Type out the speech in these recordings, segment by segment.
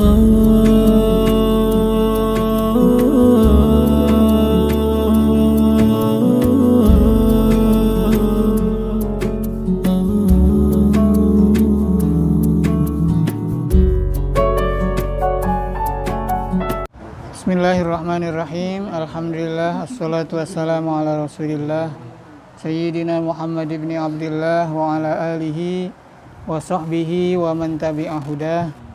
Bismillahirrahmanirrahim. Alhamdulillah, assalatu wassalamu ala rasulillah Sayyidina Muhammad ibn Abdullah wa ala alihi wa sahbihi wa man tabi'ahudah.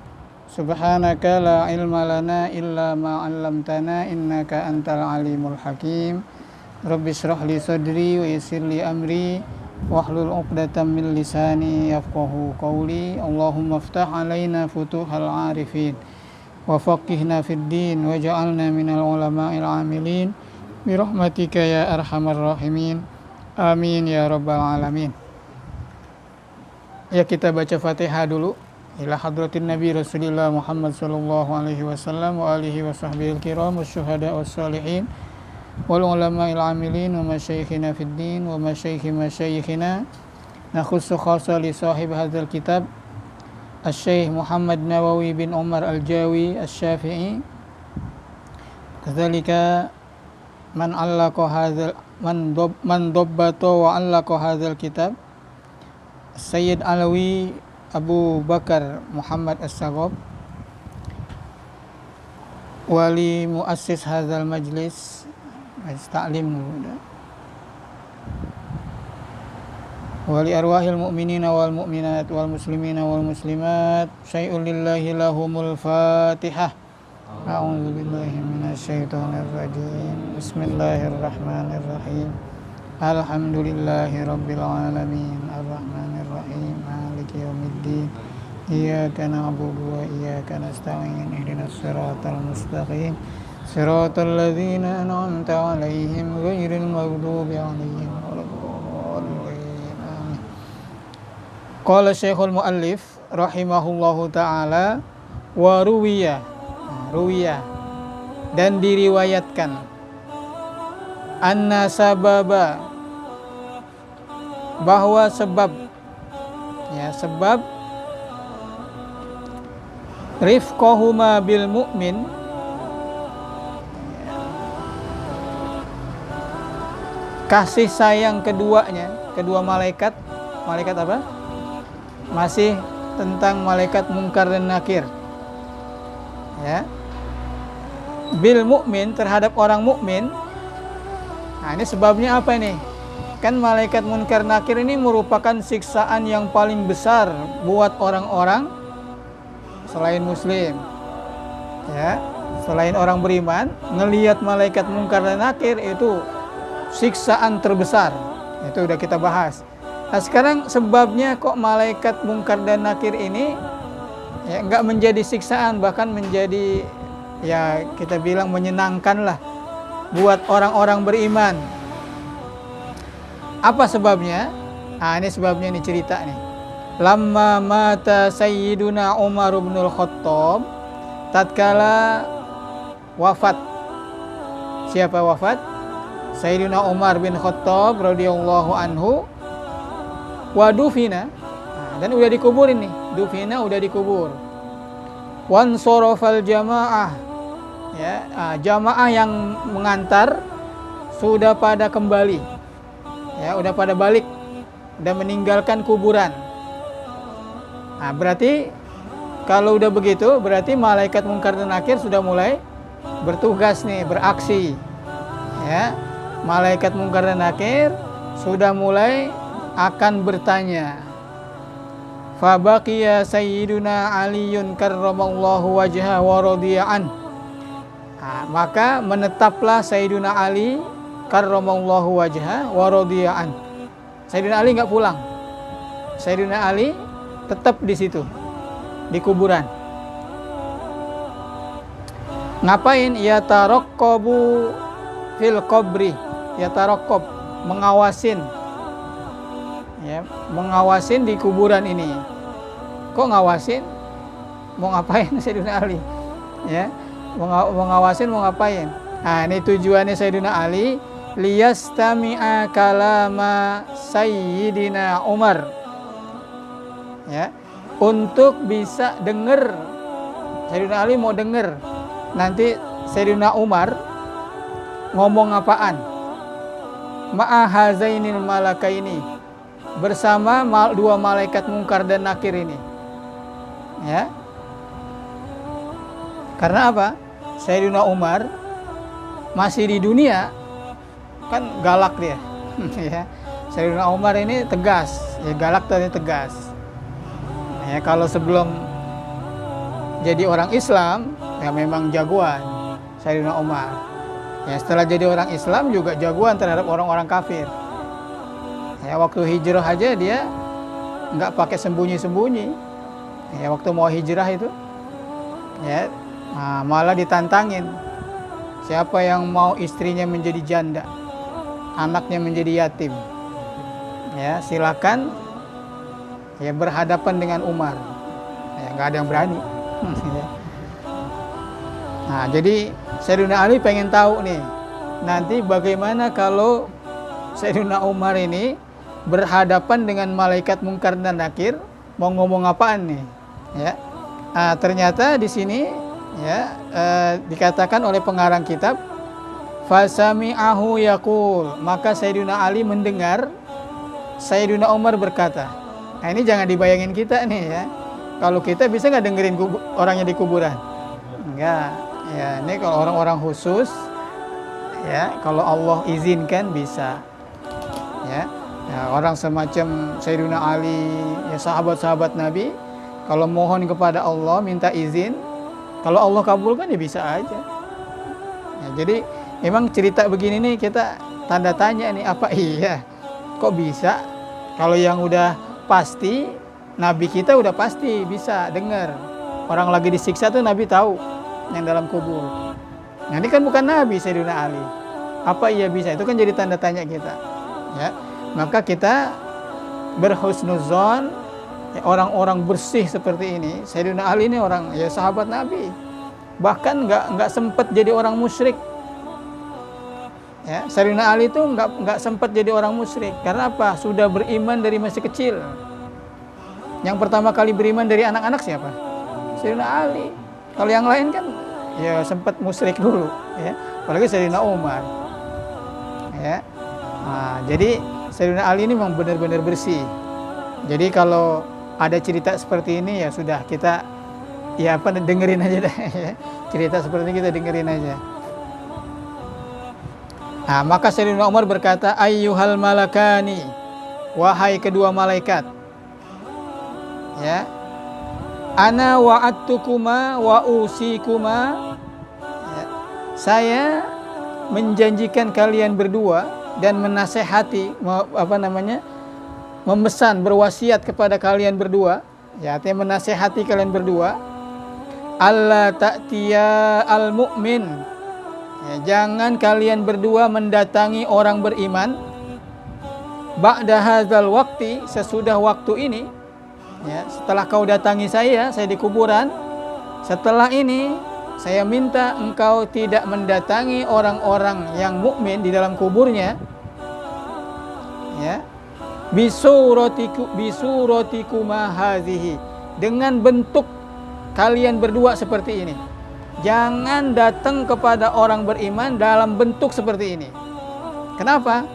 Subhanaka la ilma lana illa ma 'allamtana innaka antal alimul hakim. Rabbi shrah li sadri wa yassir li amri wahlul 'uqdatam min lisani yafqahu qawli. Allahumma iftah 'alaina futuhal 'arifin wa faqihna fid din wa ja'alna minal ulama'il 'amilin bi rahmatika ya arhamar rahimin. Amin ya rabbal alamin. Ya, kita baca Fatihah dulu. Ila hadratin Nabi Rasulullah Muhammad sallallahu alaihi wasallam wa alihi wa sahbihi al-kiram wasyuhada wassalihin wal ulama'il 'amilin wa masyayikhina fid din wa masyayikhi masyayikhina nakhussu khassa li sahib hadzal kitab Asy-Syaikh Muhammad Nawawi bin Umar Al-Jawi Asy-Syafi'i. Kadzalika man dabbata wa 'allaqa hadzal kitab Sayyid Alawi Abu Bakar Muhammad As-Saghab wali muassis hadzal majlis ta'lim wali arwahil mu'minina wal mu'minat wal muslimina wal muslimat syai'un lillahi lahumul fatihah. A'udzu billahi minasyaitonir rajim. Bismillahirrahmanirrahim. Alhamdulillahi rabbil alamin arrahmanir rahim maliki yaumiddin iyyaka na'budu wa iyyaka nasta'in ihdinas siratal mustaqim siratal ladzina an'amta 'alaihim ghairil maghdubi 'alaihim waladdallin. Qala Syekhul Muallif rahimahullahu ta'ala wa ruwiya dan diriwayatkan anna sababa bahwa sebab rifqahuma bil mu'min kasih sayang kedua malaikat apa? Masih tentang malaikat Munkar dan Nakir. Ya. Bil mukmin terhadap orang mukmin. Nah, ini sebabnya apa nih? Kan malaikat Munkar Nakir ini merupakan siksaan yang paling besar buat orang-orang selain muslim. Ya, selain orang beriman, ngelihat malaikat Munkar dan Nakir itu siksaan terbesar. Itu udah kita bahas. Nah, sekarang sebabnya kok malaikat Munkar dan Nakir ini ya enggak menjadi siksaan, bahkan menjadi ya kita bilang menyenangkan lah buat orang-orang beriman. Apa sebabnya? Nah, ini sebabnya, ini cerita nih. Lamma mata Sayyiduna Umar bin Al-Khattab, tatkala wafat. Siapa wafat? Sayyiduna Umar bin Khattab radhiyallahu anhu. Wa dufina, dan udah dikuburin nih. Dufina udah dikubur. Wan sorofal jamaah, ya, jamaah yang mengantar sudah pada kembali, ya, udah pada balik, udah meninggalkan kuburan. Nah, berarti kalau udah begitu, berarti malaikat Munkar dan Nakir sudah mulai bertugas nih, beraksi. Ya, malaikat Munkar dan Nakir sudah mulai akan bertanya. Fa baqiya Sayyiduna Aliyun karramallahu wajhahu wa radiya an. Maka menetaplah Sayyiduna Ali karramallahu wajhahu wa radiya an. Sayyiduna Ali enggak pulang. Sayyiduna Ali tetap di situ, di kuburan. Ngapain? Ya taraqqabu fil qabri. Ya taraqqab, mengawasin. Ya, mengawasin di kuburan ini. Kok ngawasin? Mau ngapain Sayyidina Ali? Ya, mengawasin mau ngapain? Nah, ini tujuannya Sayyidina Ali, liyastami'a kalama Sayyidina Umar. Ya, untuk bisa dengar Sayyidina Ali mau dengar nanti Sayyidina Umar ngomong apaan. Ma'ahazainil malakaini, bersama dua malaikat mungkar dan nakir ini. Ya. Karena apa? Sayyidina Umar masih di dunia kan galak dia. Ya. Sayyidina Umar ini tegas, ya galak tadi tegas. Ya, kalau sebelum jadi orang Islam, ya memang jagoan Sayyidina Umar. Ya, setelah jadi orang Islam juga jagoan terhadap orang-orang kafir. Ya, waktu hijrah aja dia nggak pakai sembunyi-sembunyi. Ya, waktu mau hijrah itu, ya malah ditantangin. Siapa yang mau istrinya menjadi janda, anaknya menjadi yatim, ya silakan ya berhadapan dengan Umar. Ya, nggak ada yang berani. Nah, jadi Sayyidina Ali pengen tahu nih, nanti bagaimana kalau Sayyidina Umar ini berhadapan dengan malaikat mungkar dan nakir, mau ngomong apaan nih? Ya, ternyata di sini ya dikatakan oleh pengarang kitab, fasami'ahu yaqul, maka Sayyidina Ali mendengar Sayyidina Umar berkata. Nah, ini jangan dibayangin kita nih ya. Kalau kita bisa nggak dengerin orangnya di kuburan? Enggak. Ya, ini kalau orang-orang khusus, ya kalau Allah izinkan bisa. Ya, orang semacam Sayyidina Ali, ya sahabat-sahabat Nabi, kalau mohon kepada Allah minta izin, kalau Allah kabulkan ya bisa aja. Ya, jadi memang cerita begini nih kita tanda tanya nih, apa iya? Kok bisa? Kalau yang udah pasti, Nabi kita udah pasti bisa dengar. Orang lagi disiksa tuh Nabi tahu yang dalam kubur. Nah, ini kan bukan Nabi Sayyidina Ali. Apa iya bisa? Itu kan jadi tanda tanya kita. Ya, maka kita berhusnuzon, ya, orang-orang bersih seperti ini. Sayyidina Ali ini orang ya sahabat Nabi. Bahkan nggak sempat jadi orang musyrik. Ya, Sayyidina Ali itu nggak sempat jadi orang musyrik. Karena apa? Sudah beriman dari masih kecil. Yang pertama kali beriman dari anak-anak siapa? Sayyidina Ali. Kalau yang lain kan ya sempat musyrik dulu, ya. Apalagi Sayyidina Umar. Ya. Nah, jadi Sayyidina Ali ini memang benar-benar bersih. Jadi kalau ada cerita seperti ini ya sudah kita ya apa dengerin aja dah, ya. Cerita seperti ini kita dengerin aja. Nah, maka Sayyidina Umar berkata, ayyuhal malakani, wahai kedua malaikat. Ya. Ana wa'adtukuma wa usikuma. Ya. Saya menjanjikan kalian berdua dan menasehati, memesan, berwasiat kepada kalian berdua, ya artinya menasehati kalian berdua, alla ta'tiya al-mu'min, ya, jangan kalian berdua mendatangi orang beriman ba'da hadzal waqti, sesudah waktu ini. Ya, setelah kau datangi saya di kuburan, setelah ini saya minta engkau tidak mendatangi orang-orang yang mukmin di dalam kuburnya. Ya, bisurotikuma hazihi, dengan bentuk kalian berdua seperti ini. Jangan datang kepada orang beriman dalam bentuk seperti ini. Kenapa?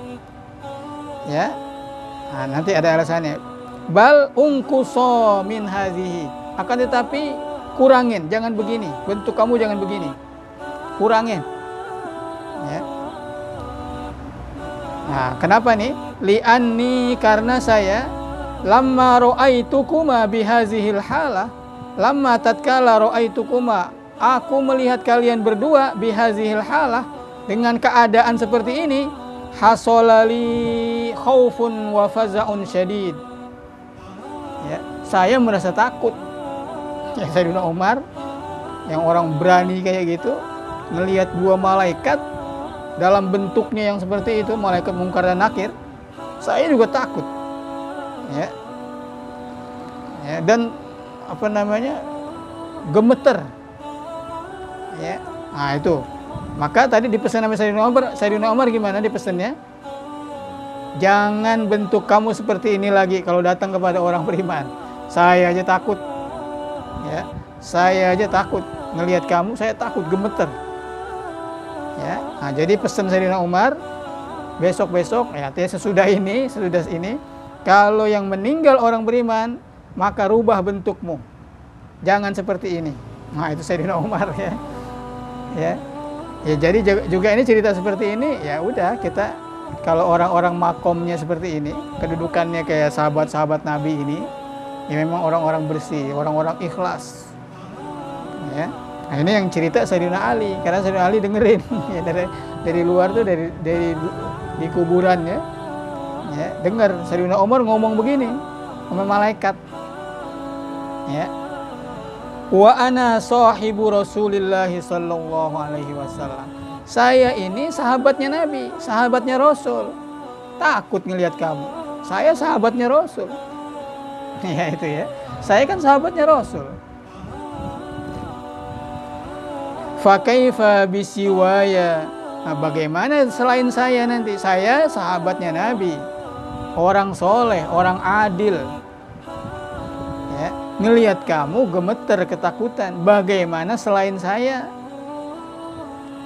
Ya, nah, nanti ada alasannya. Bal ungkuso min hazihi, akan tetapi kurangin, jangan begini, bentuk kamu jangan begini, kurangin. Ya. Nah, kenapa nih? Li'anni, karena saya lamma ra'aitukuma bihazihil halah, lamma tatkala ra'aitukuma, aku melihat kalian berdua bihazihil halah, dengan keadaan seperti ini, hasolali khaufun wa faza'un syadid. Ya, saya merasa takut. Ya, Sayyidina Umar yang orang berani kayak gitu, ngelihat dua malaikat dalam bentuknya yang seperti itu, malaikat mungkar dan nakir, saya juga takut. Ya. Ya, dan apa namanya? Gemeter. Ya. Nah, itu. Maka tadi dipesan sama Sayyidina Umar gimana dipesannya? Jangan bentuk kamu seperti ini lagi kalau datang kepada orang beriman. Saya aja takut. Ya. Saya aja takut ngelihat kamu, saya takut gemeter. Ya, nah, jadi pesan Sayyidina Umar, besok-besok, ya sesudah ini, kalau yang meninggal orang beriman, maka rubah bentukmu. Jangan seperti ini. Nah, itu Sayyidina Umar ya. Ya. Ya, jadi juga ini cerita seperti ini, ya udah kita kalau orang-orang makomnya seperti ini, kedudukannya kayak sahabat-sahabat Nabi ini, ya memang orang-orang bersih, orang-orang ikhlas. Ya. Nah, ini yang cerita Sayyidina Ali, karena Sayyidina Ali dengerin ya, dari luar tuh dari di kuburan ya. Ya, dengar Sayyidina Umar ngomong begini sama malaikat. Ya. Wa ana sahibu Rasulillah sallallahu alaihi wasallam. Saya ini sahabatnya Nabi, sahabatnya Rasul. Takut ngelihat kamu. Saya sahabatnya Rasul. Ya itu ya. Saya kan sahabatnya Rasul. Fa kaifa bisiwaya. Nah, bagaimana selain saya nanti? Saya sahabatnya Nabi. Orang soleh, orang adil. Ya, ngelihat kamu gemeter ketakutan. Bagaimana selain saya?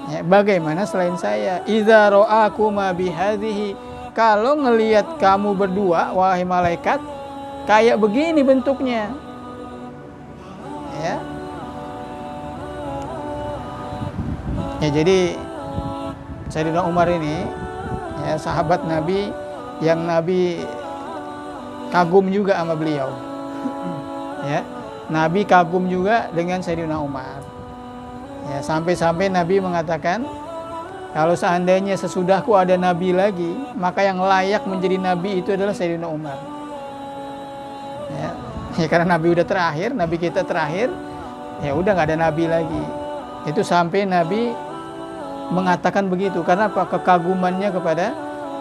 Ya, bagaimana selain saya? Idza ra'akuma bihadhihi, kalau ngelihat kamu berdua wahai malaikat kayak begini bentuknya. Ya. Ya, jadi Sayyidina Umar ini ya sahabat Nabi yang Nabi kagum juga sama beliau. Ya, Nabi kagum juga dengan Sayyidina Umar. Ya, sampai-sampai Nabi mengatakan, kalau seandainya sesudahku ada Nabi lagi, maka yang layak menjadi Nabi itu adalah Sayyidina Umar. Ya, karena Nabi udah terakhir, Nabi kita terakhir, ya udah nggak ada Nabi lagi. Itu sampai Nabi mengatakan begitu, karena apa? Kekagumannya kepada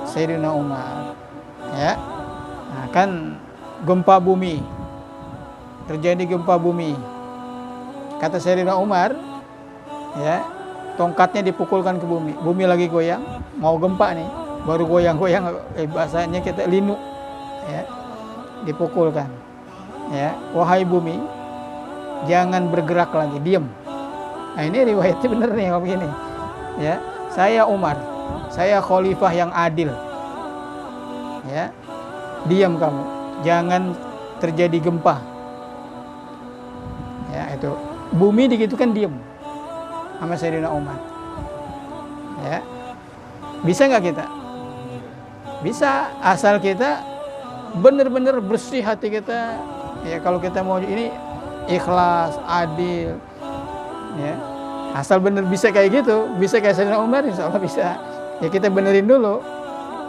Sayyidina Umar. Ya, nah, kan gempa bumi, terjadi gempa bumi. Kata Sayyidina Umar, ya, tongkatnya dipukulkan ke bumi. Bumi lagi goyang, mau gempa nih, baru goyang-goyang, bahasanya kita linu, ya, dipukulkan. Ya, wahai bumi, jangan bergerak lagi, diam. Nah, ini riwayatnya bener nih kalau begini. Ya, saya Umar, saya khalifah yang adil. Ya, diam kamu, jangan terjadi gempa. Ya, itu bumi digitukan diam sama Sayyidina Umar. Ya, bisa nggak kita? Bisa, asal kita benar-benar bersih hati kita. Ya, kalau kita mau ini ikhlas, adil. Ya, asal benar bisa kayak gitu, bisa kayak Sayyidina Umar, insya Allah bisa. Ya, kita benerin dulu.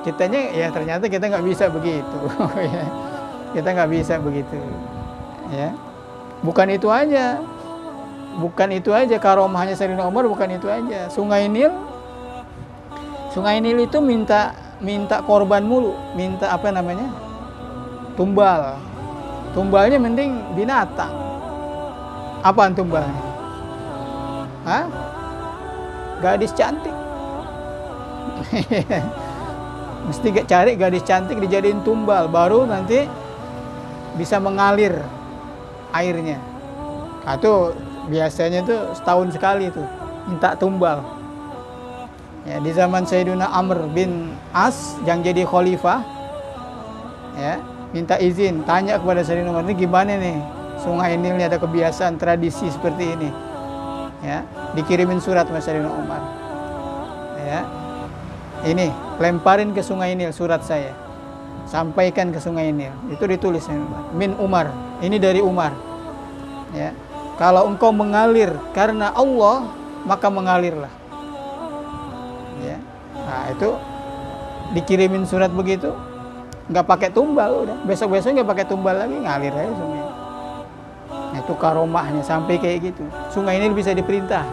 Kitanya ya ternyata kita nggak bisa begitu. Ya, kita nggak bisa begitu. Ya, bukan itu aja. Bukan itu aja, karomahnya Sayyidina Umar bukan itu aja. Sungai Nil itu minta korban mulu, minta apa namanya? Tumbal. Tumbalnya mending binatang. Apaan tumbalnya? Hah? Gadis cantik. Mesti cari gadis cantik dijadiin tumbal, baru nanti bisa mengalir airnya. Atau biasanya tuh setahun sekali tuh minta tumbal. Ya, di zaman Sayyidina Amr bin As yang jadi khalifah, ya, minta izin, tanya kepada Sayyidina Umar, ini gimana nih Sungai Nil ini ada kebiasaan tradisi seperti ini. Ya, dikirimin surat sama Sayyidina Umar. Ya, ini lemparin ke Sungai Nil surat saya, sampaikan ke Sungai Nil. Itu ditulis min Umar, ini dari Umar. Ya, kalau engkau mengalir karena Allah, maka mengalirlah. Ya, nah itu dikirimin surat begitu, nggak pakai tumbal, udah besok-besok nggak pakai tumbal lagi, ngalir aja sungai. Nah, itu karomahnya sampai kayak gitu. Sungai ini bisa diperintah.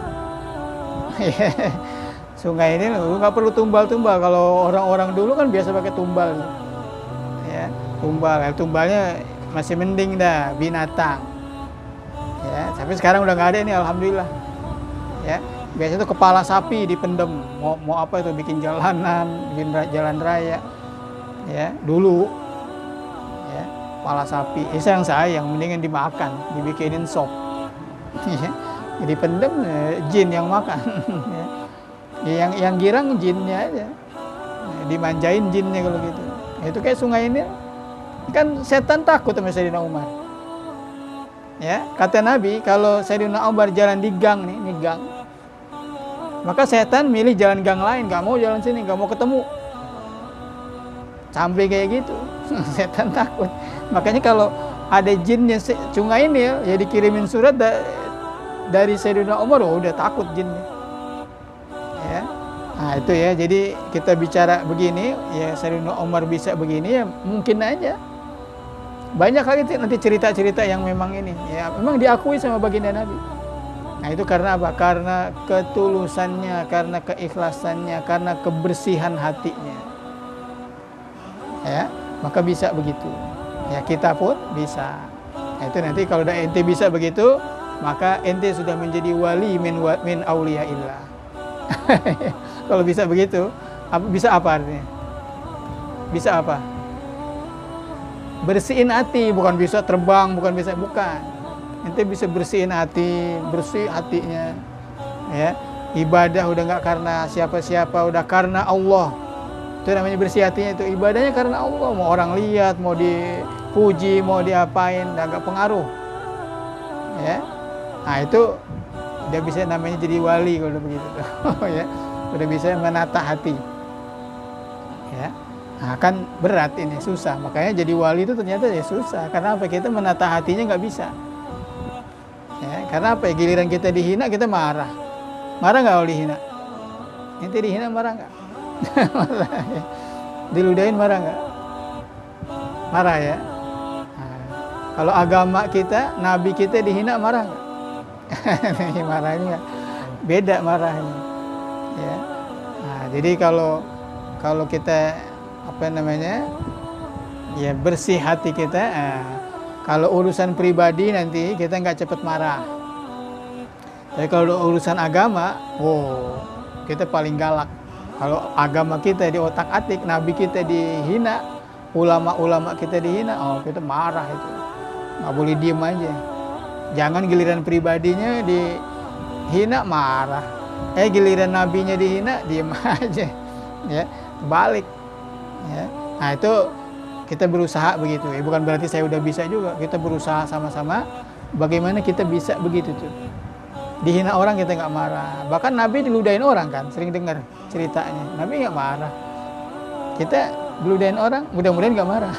Sungai ini nggak perlu tumbal-tumbal. Kalau orang-orang dulu kan biasa pakai tumbal. Ya, tumbal. Tumbalnya masih mending dah binatang. Ya, tapi sekarang udah nggak ada ini, alhamdulillah. Ya, biasanya itu kepala sapi dipendem. Mau apa itu, bikin jalanan, bikin jalan raya. Ya, dulu. Ya, kepala sapi. Itu yang sayang, mendingan dimakan, dibikinin sop. Ya. Jadi pendem jin yang makan. Ya. Yang girang jinnya aja. Dimanjain jinnya kalau gitu. Itu kayak sungai ini kan setan takut sama Sayyidina Umar. Ya, kata Nabi kalau Sayyidina Umar jalan di gang nih gang. Maka setan milih jalan gang lain, nggak mau jalan sini, nggak mau ketemu. Sampai kayak gitu. Setan takut. Makanya kalau ada jinnya sungai ini ya dikirimin surat dari Sayyidina Umar, udah takut jinnya. Ya. Nah itu ya, jadi kita bicara begini, ya Sayyidina Umar bisa begini ya mungkin aja. Banyak lagi nanti cerita-cerita yang memang ini, ya memang diakui sama baginda Nabi. Nah itu karena apa? Karena ketulusannya, karena keikhlasannya, karena kebersihan hatinya. Ya, maka bisa begitu. Ya kita pun bisa. Nah, itu nanti kalau udah ente bisa begitu, maka ente sudah menjadi wali min auliyaillah. Kalau bisa begitu, bisa apa artinya? Bisa apa? Bersihin hati, bukan bisa terbang, bukan. Ente bisa bersihin hati, bersih hatinya. Ya, ibadah udah nggak karena siapa-siapa, udah karena Allah. Itu namanya bersih hatinya, itu ibadahnya karena Allah. Mau orang lihat, mau dipuji, mau diapain, udah nggak pengaruh. Ya, nah itu udah bisa namanya jadi wali kalau udah begitu. Ya, udah bisa menata hati. Ya. Nah, kan berat ini, susah. Makanya jadi wali itu ternyata ya susah. Karena apa? Kita menata hatinya nggak bisa. Ya, karena apa? Ya, giliran kita dihina, kita marah. Marah nggak kalau dihina? Ente dihina marah nggak? Marah ya. Diludahin marah nggak? Marah ya. Nah, kalau agama kita, nabi kita dihina marah nggak? Marahnya beda marahnya. Ya. Nah, jadi kalau kita apa namanya, ya bersih hati kita. Kalau urusan pribadi nanti kita nggak cepat marah. Tapi kalau urusan agama, kita paling galak. Kalau agama kita di otak atik, nabi kita dihina, ulama-ulama kita dihina, kita marah itu. Nggak boleh diem aja. Jangan giliran pribadinya dihina marah. Giliran nabinya dihina diem aja. Ya, balik. Ya. Nah itu kita berusaha begitu ya, bukan berarti saya udah bisa juga. Kita berusaha sama-sama bagaimana kita bisa begitu tuh. Dihina orang kita nggak marah. Bahkan Nabi diludahin orang kan, sering dengar ceritanya. Nabi nggak marah. Kita diludahin orang, mudah-mudahan nggak marah.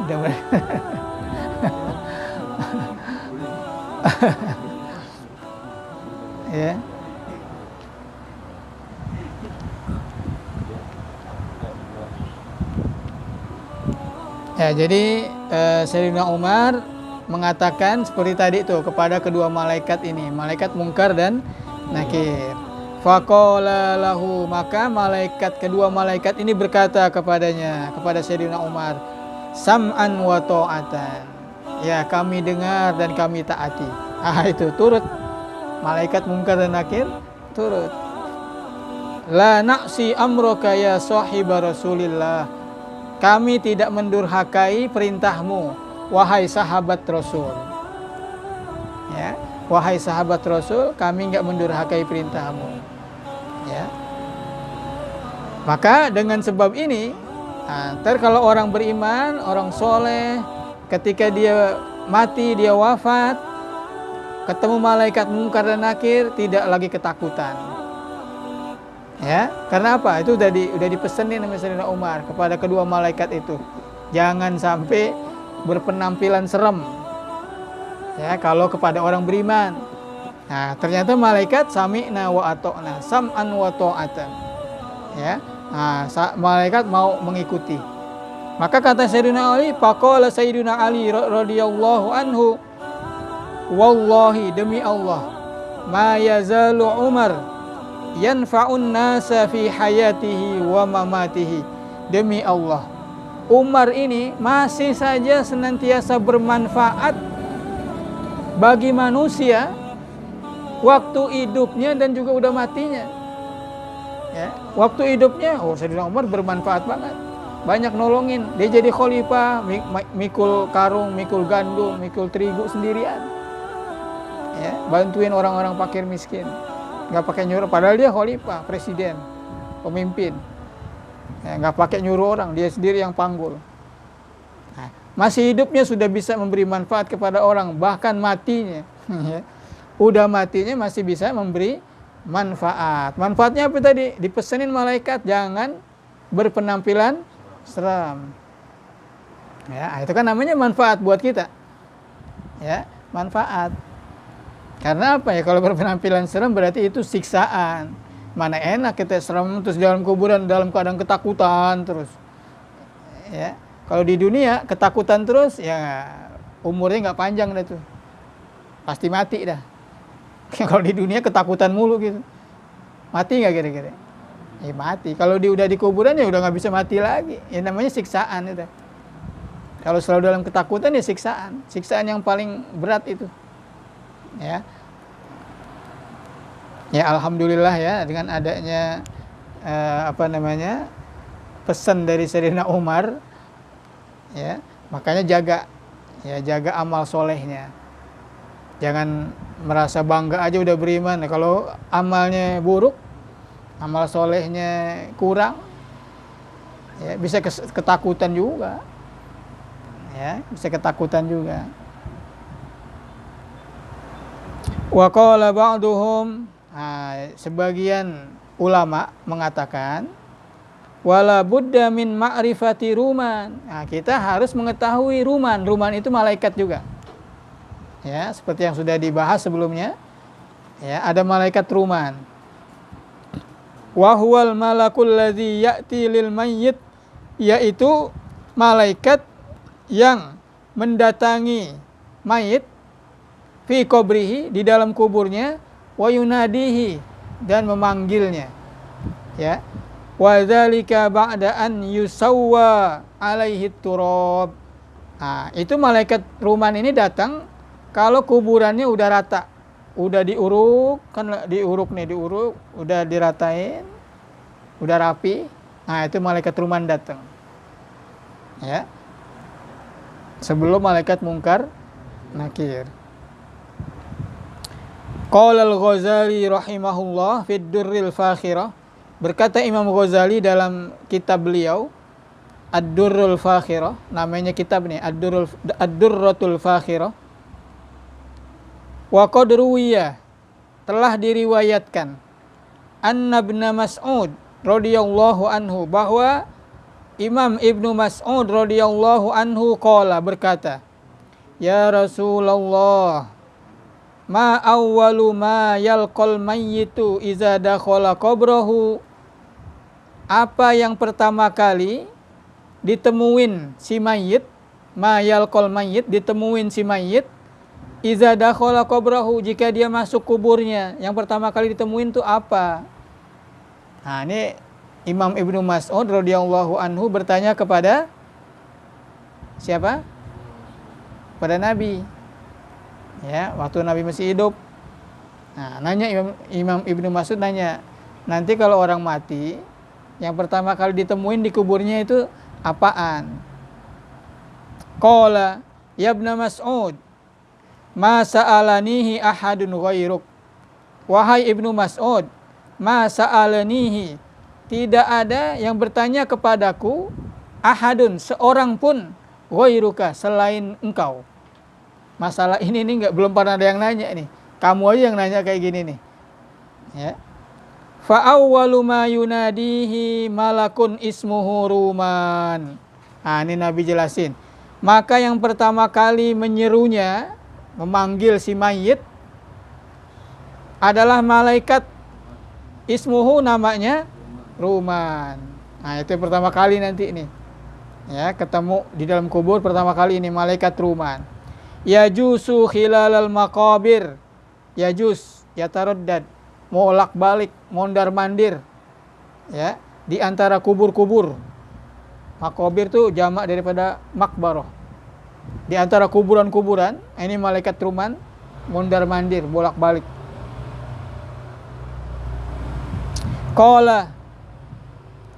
Mudah-mudahan. Ya. Ya, jadi Sayyidina Umar mengatakan seperti tadi itu kepada kedua malaikat ini, malaikat Munkar dan Nakir. Faqala lahu, maka kedua malaikat ini berkata kepadanya, kepada Sayyidina Umar, sam'an wa ta'atan. Ya, kami dengar dan kami taati. Itu turut. Malaikat Munkar dan Nakir turut. La na'si amraka ya sahiba Rasulillah. Kami tidak mendurhakai perintahmu, wahai sahabat Rasul. Ya, wahai sahabat Rasul, kami enggak mendurhakai perintahmu. Ya. Maka dengan sebab ini, ntar kalau orang beriman, orang soleh, ketika dia mati, dia wafat, ketemu malaikat Munkar dan Nakir, tidak lagi ketakutan. Ya, karena apa? Itu udah dipesenin sama Sayyidina Umar kepada kedua malaikat itu. Jangan sampai berpenampilan serem. Ya, kalau kepada orang beriman. Nah, ternyata malaikat sami'na wa ata'na, sam'an wa ta'atan. Ya. Nah, malaikat mau mengikuti. Maka kata Sayyidina Ali, faqala Sayyidina Ali radhiyallahu anhu, wallahi demi Allah, ma yazalu Umar yanfa'un nasa fi hayatihi wa mamatihi. Demi Allah, Umar ini masih saja senantiasa bermanfaat bagi manusia waktu hidupnya dan juga udah matinya. Ya, waktu hidupnya, Sayyidina Umar bermanfaat banget, banyak nolongin. Dia jadi khalifah, mikul karung, mikul gandum, mikul terigu sendirian. ya, bantuin orang-orang fakir miskin, nggak pakai nyuruh, padahal dia khalifah, presiden, pemimpin, ya, nggak pakai nyuruh orang, dia sendiri yang panggul. Nah, masih hidupnya sudah bisa memberi manfaat kepada orang, bahkan matinya, ya, udah matinya masih bisa memberi manfaat. Manfaatnya apa tadi? Dipesenin malaikat jangan berpenampilan seram. Ya, itu kan namanya manfaat buat kita. Ya, manfaat. Karena apa ya, kalau berpenampilan serem berarti itu siksaan. Mana enak kita serem terus dalam kuburan dalam keadaan ketakutan terus. Ya, kalau di dunia ketakutan terus ya umurnya nggak panjang dah tuh. Pasti mati dah. Kalau di dunia ketakutan mulu gitu. Mati nggak kira-kira? Ya mati. Kalau udah di kuburan ya udah nggak bisa mati lagi. Ya namanya siksaan itu. Kalau selalu dalam ketakutan ya siksaan. Siksaan yang paling berat itu. Ya. Ya alhamdulillah ya dengan adanya pesan dari Sayyidina Umar, ya makanya jaga amal solehnya. Jangan merasa bangga aja udah beriman. Kalau amalnya buruk, amal solehnya kurang, ya bisa ketakutan juga. Ya, bisa ketakutan juga. Wa qala ba'duhum, sebagian ulama mengatakan wala budda min ma'rifati ruman. Nah, kita harus mengetahui ruman. Ruman itu malaikat juga. Ya, seperti yang sudah dibahas sebelumnya. Ya, ada malaikat ruman. Wa huwal malakul ladzi ya'ti lil mayyit, yaitu malaikat yang mendatangi mayit fi qabrihi, di dalam kuburnya, wa yunadihi, dan memanggilnya, ya, wa dzalika ba'da an yusawwa alaihi turab. Nah, itu malaikat ruman ini datang kalau kuburannya udah rata, udah diuruk, kan diuruk, udah diratain, udah rapi. Nah, itu malaikat ruman datang, ya, sebelum malaikat mungkar nakir. Qala al-Ghazali rahimahullah fi Ad-Durril Fakhirah, berkata Imam Ghazali dalam kitab beliau Ad-Durrul Fakhirah, namanya kitab nih Ad-Durratul Fakhirah. Wa qad ruwiya, telah diriwayatkan, anna Ibnu Mas'ud radhiyallahu anhu, bahwa Imam Ibnu Mas'ud radhiyallahu anhu qala, berkata, ya Rasulullah, ma awwalu ma yalqal mayyitu iza dakhala qabrahu, apa yang pertama kali ditemuin si mayit, ma yalqal mayyit, ditemuin si mayit, iza dakhala qabrahu, jika dia masuk kuburnya, yang pertama kali ditemuin itu apa? Nah, ini Imam Ibnu Mas'ud radhiyallahu anhu bertanya kepada siapa? Pada Nabi. Ya, waktu Nabi masih hidup. Nah, nanya Imam Ibnu Mas'ud nanya, nanti kalau orang mati, yang pertama kali ditemuin di kuburnya itu apaan? Qala ya Ibnu Mas'ud, ma sa'alanihi ahadun ghairuk. Wahai Ibnu Mas'ud, ma sa'alanihi, tidak ada yang bertanya kepadaku, ahadun, seorang pun, ghairuka, selain engkau. Masalah ini nih belum pernah ada yang nanya nih. Kamu aja yang nanya kayak gini nih. Ya. Fa awwalu ma yunadihi malakun ismuhu ruman. Nah, ini Nabi jelasin. Maka yang pertama kali menyerunya, memanggil si mayit, adalah malaikat ismuhu, namanya Ruman. Nah, itu yang pertama kali nanti ini. Ya, ketemu di dalam kubur pertama kali ini malaikat Ruman. Yajusu khilalal maqabir. Yajus, yataraddad, bolak-balik, mondar-mandir. Ya, di antara kubur-kubur. Maqabir itu jamak daripada makbaroh. Di antara kuburan-kuburan, ini malaikat Ruman mondar-mandir, bolak-balik. Qala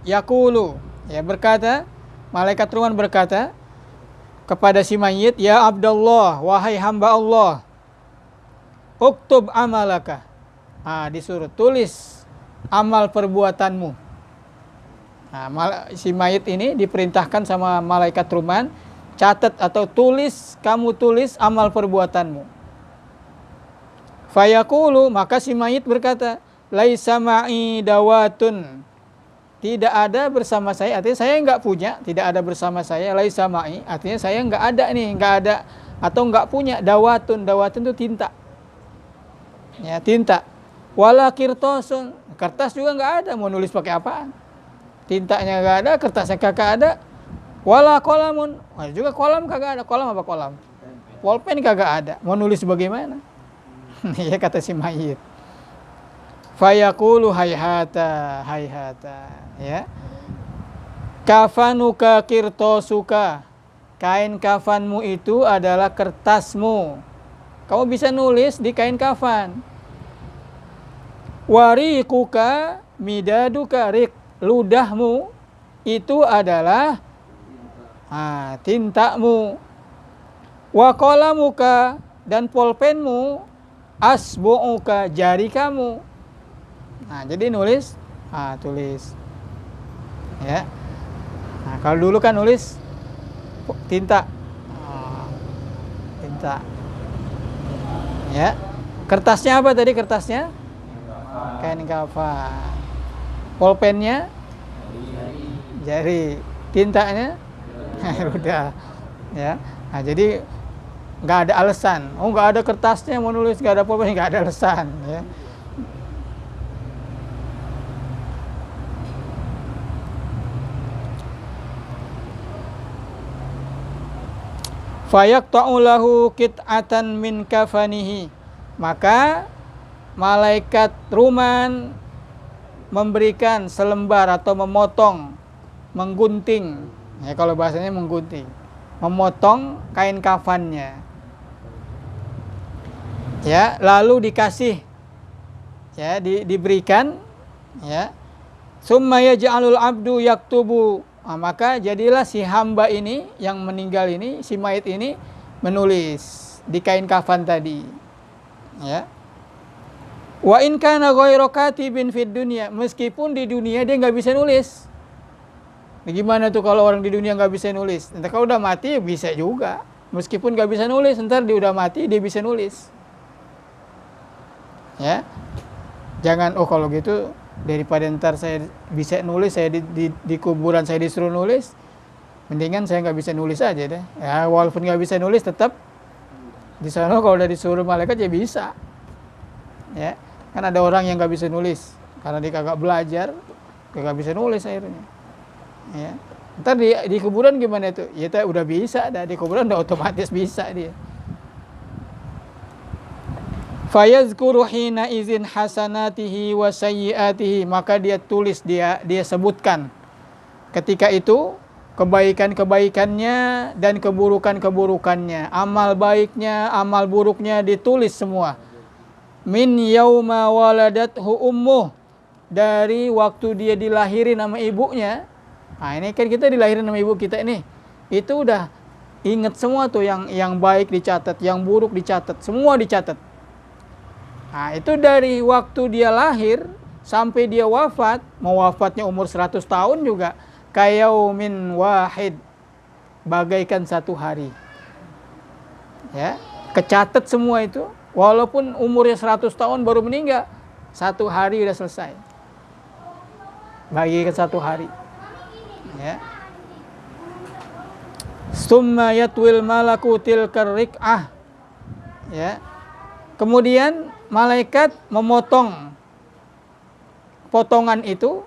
yaqulu, ya, berkata, malaikat Ruman berkata kepada si mayit, ya Abdullah, wahai hamba Allah, uktub amalaka. Disuruh tulis amal perbuatanmu. Si mayit ini diperintahkan sama malaikat ruman, catat atau kamu tulis amal perbuatanmu. Fayaqulu, maka si mayit berkata, laisa ma'i dawatun. Tidak ada bersama saya, artinya saya enggak punya, tidak ada bersama saya. Laisa ma'i, artinya saya enggak ada nih, enggak ada atau enggak punya dawatun. Dawatun itu tinta. Ya, tinta. Wala kirtosun, kertas juga enggak ada, mau nulis pakai apaan? Tintanya enggak ada, kertasnya kagak ada. Wala qalamun, juga kolam kagak ada. Kolam apa kolam? Pulpen kagak ada, mau nulis bagaimana? Ya, kata si mayit. Fayaqulu hayhata, ya. Kafanuka kirtosuka, kain kafanmu itu adalah kertasmu. Kamu bisa nulis di kain kafan. Warikuka midaduka, ludahmu itu adalah tintamu. Wa qalamuka, dan pulpenmu, asbu'uka, jari kamu. Jadi nulis, tulis. Ya. Kalau dulu kan nulis tinta. Tinta. Ya. Kertasnya apa tadi kertasnya? Kain kafan. Pulpennya? Jari. Tintanya? Udah. Ya. Jadi nggak ada alasan. Nggak ada kertasnya mau nulis, nggak ada pulpen, nggak ada alasan. Ya. Fayaqta'u lahu qit'atan min kafanihi, maka malaikat ruman memberikan selembar atau memotong, menggunting, ya kalau bahasanya menggunting, memotong kain kafannya, ya, lalu dikasih, ya, diberikan, ya, summa yaj'alul abdu yaktubu. Maka jadilah si hamba ini yang meninggal ini, si mayit ini menulis di kain kafan tadi. Ya. Wa in kana ghairu katibin fid dunya, meskipun di dunia dia nggak bisa nulis. Gimana tuh kalau orang di dunia nggak bisa nulis? Entar kalau udah mati ya bisa juga. Meskipun nggak bisa nulis, ntar dia udah mati dia bisa nulis. Ya. Jangan kalau gitu daripada ntar saya bisa nulis, saya di kuburan saya disuruh nulis, mendingan saya nggak bisa nulis aja deh. Ya, walaupun nggak bisa nulis, tetap di sana kalau udah disuruh malaikat ya bisa. Ya, kan ada orang yang nggak bisa nulis karena dia kagak belajar, kagak bisa nulis akhirnya. Ya, ntar di kuburan gimana itu? Ya, udah bisa, dah di kuburan udah otomatis bisa dia. Fayazkuru hina izin hasanatihi wa sayyiatihi, maka dia tulis, dia sebutkan ketika itu kebaikan-kebaikannya dan keburukan-keburukannya, amal baiknya, amal buruknya ditulis semua. Min yauma waladathu ummuh, dari waktu dia dilahirin sama ibunya. Ini kan kita dilahirin sama ibu kita ini, itu udah inget semua tuh, yang baik dicatat, yang buruk dicatat, semua dicatat. Itu dari waktu dia lahir sampai dia wafat, mau wafatnya umur 100 tahun juga, kayaumin wahid, bagaikan satu hari. Ya, kecatat semua itu, walaupun umurnya 100 tahun baru meninggal, satu hari udah selesai. Bagaikan satu hari. Ya. Summa yatwil malaku tilkar rik'ah. Ya. Kemudian malaikat memotong potongan itu,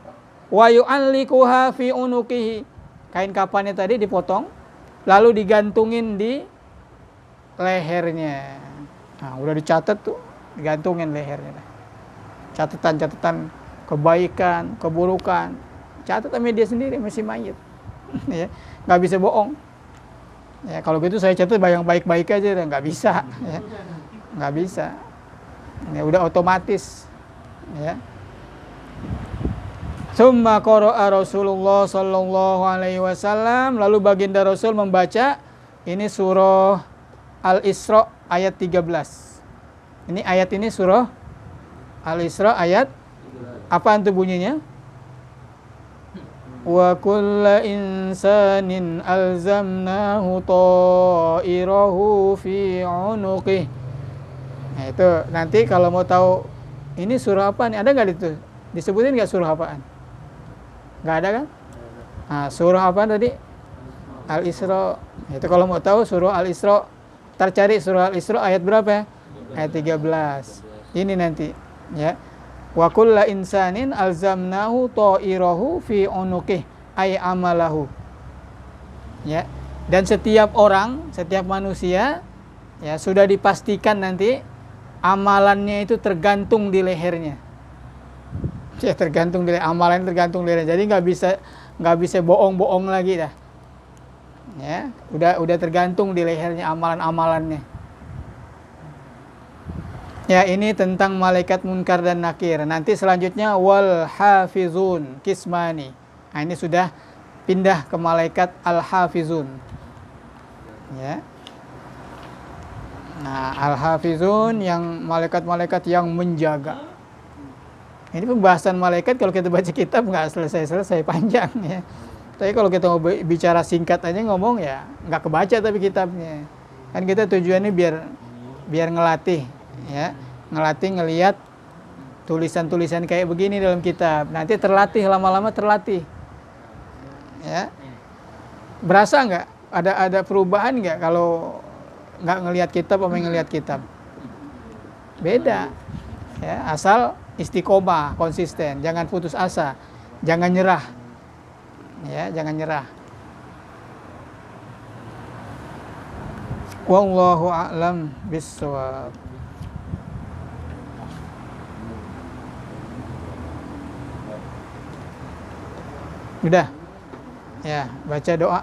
wa yu'allikuha fi unukihi. Kain kafannya tadi dipotong, lalu digantungin di lehernya. Udah dicatat tuh, digantungin lehernya. Catatan-catatan kebaikan, keburukan. Catat sama dia sendiri, masih mayit. Ya, nggak bisa bohong. Ya, kalau gitu saya catat yang baik-baik aja, nggak bisa. Ya. Nggak bisa, ya udah otomatis. Ya. Summa qara'a Rasulullah sallallahu alaihi wasallam, lalu baginda Rasul membaca ini surah Al-Isra ayat 13. Ini ayat ini surah Al-Isra ayat apa itu bunyinya? Wa kulla insanin alzamnahu ta'irahu fi 'unuqih. Nah, itu nanti kalau mau tahu ini surah apa nih, ada nggak itu? Disebutin nggak surah apaan? Nggak ada kan? Nah, surah apa tadi? Al-Isra. Itu kalau mau tahu surah Al-Isra, tercari surah Al-Isra ayat berapa? Ayat 13. Ini nanti, ya. Wa kulla insanin alzamnahu ta'irahu fi unuqih ay amalahu. Ya. Dan setiap orang, setiap manusia ya sudah dipastikan nanti amalannya itu tergantung di lehernya. Ya, tergantung di amalan, tergantung di lehernya. Jadi nggak bisa bohong-bohong lagi dah. Ya, udah tergantung di lehernya amalan-amalannya. Ya, ini tentang malaikat munkar dan nakir. Nanti selanjutnya wal hafizun kismani. Nah, ini sudah pindah ke malaikat al hafizun. Ya. Nah, al hafizun yang malaikat-malaikat yang menjaga. Ini pembahasan malaikat kalau kita baca kitab nggak selesai panjang ya. Tapi kalau kita mau bicara singkat aja ngomong ya nggak kebaca tapi kitabnya. Kan kita tujuannya biar ngelatih. Ya, ngelatih ngelihat tulisan-tulisan kayak begini dalam kitab. Nanti terlatih, lama-lama terlatih. Ya, berasa nggak? Ada perubahan nggak kalau nggak ngelihat kitab sama ngelihat kitab? Beda. Ya, asal istiqomah, konsisten, jangan putus asa, jangan nyerah. Ya, jangan nyerah. Wallahu a'lam bishawab. Udah. Ya, baca doa.